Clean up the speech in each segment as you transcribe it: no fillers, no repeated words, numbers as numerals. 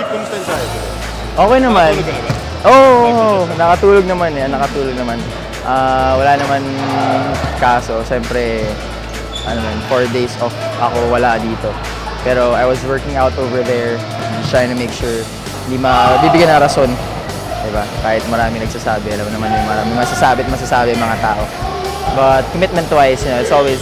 Kumusta yung sa'yo? Okay naman. Nakatulog ka na ba? Oo, nakatulog naman eh. Nakatulog naman. Wala naman kaso. Siyempre, 4 days off ako wala dito. Pero I was working out over there, trying to make sure hindi bibigyan ng rason. Diba? Kahit marami nagsasabi, alam mo naman yung marami masasabi at masasabi yung mga tao. But commitment-wise, it's always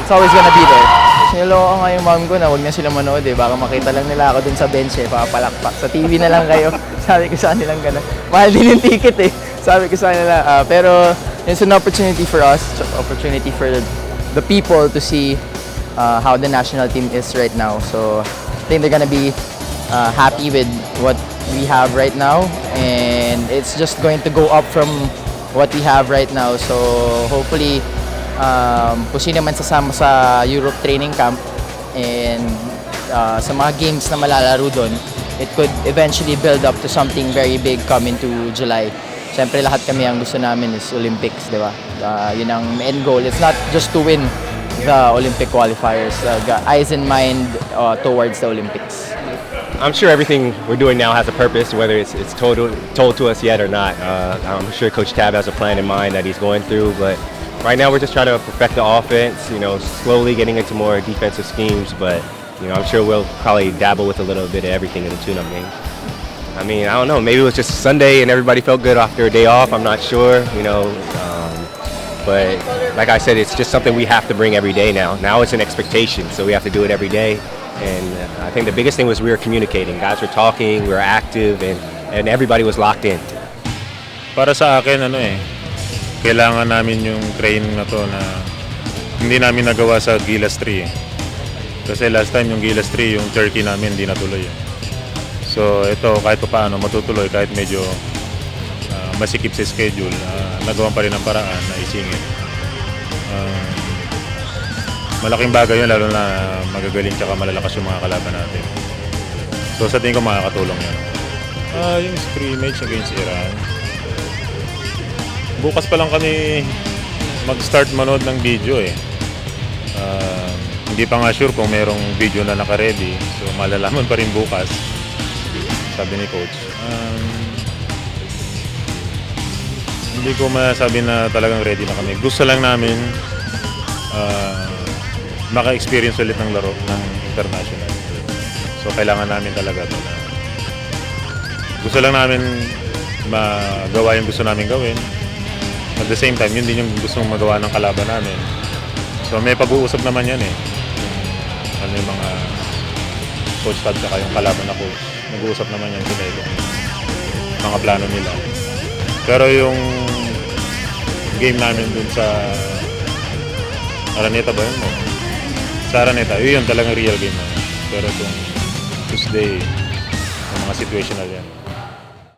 gonna be there. Niloko nga yung mom ko na wag na sila manood eh. Baka makita lang nila ako dun sa bench eh, papalakpak. Sa TV na lang kayo. Sabi ko sa kanilang gano'n. Mahal din yung ticket eh. Sabi ko sa kanila. Pero it's an opportunity for us, opportunity for the people to see how the national team is right now. So I think they're gonna be happy with what we have right now. And it's just going to go up from what we have right now. So hopefully, kung sino man sasama sa Europe training camp and sa mga games na malalaro doon, it could eventually build up to something very big coming to July. Siyempre lahat kami ang gusto namin is Olympics, di ba? Yun ang end goal. It's not just to win the Olympic qualifiers, eyes and mind towards the Olympics. I'm sure everything we're doing now has a purpose, whether it's told to us yet or not. I'm sure Coach Tab has a plan in mind that he's going through, but right now we're just trying to perfect the offense, slowly getting into more defensive schemes, but I'm sure we'll probably dabble with a little bit of everything in the tune-up games. I mean, I don't know, maybe it was just Sunday and everybody felt good after a day off, I'm not sure, but like I said, it's just something we have to bring every day now. Now it's an expectation, so we have to do it every day. And I think the biggest thing was we were communicating. Guys were talking, we were active, and everybody was locked in. Para sa akin, kailangan namin yung training na to na hindi namin nagawa sa Gilas 3. Kasi last time yung Gilas 3, yung Turkey namin hindi natuloy. So ito, kahit pa paano matutuloy, kahit medyo masikip sa schedule, nagawan pa rin ang paraan na isingit. Malaking bagay yun, lalo na magagaling tsaka malalakas yung mga kalaban natin. So sa tingin ko makakatulong yun. Yung scrimmage against Iran, bukas pa lang kami mag-start manood ng video eh. Hindi pa nga sure kung merong video na naka-ready. So malalaman pa rin bukas, sabi ni Coach. Hindi ko masabi na talagang ready na kami. Gusto lang namin maka-experience ulit ng laro ng international. So kailangan namin talaga ito na gusto lang namin magawa yung gusto namin gawin. At the same time, yun din yung gusto mong magawa ng kalaban namin. So may pag-uusap naman yan eh. Ano yung mga coach pad saka yung kalaban na coach. Nag-uusap naman yan sila yung mga plano nila. Pero yung game namin dun sa Araneta ba yun? Sa Araneta, yun talagang real game na. Pero itong Tuesday, mga situational yan.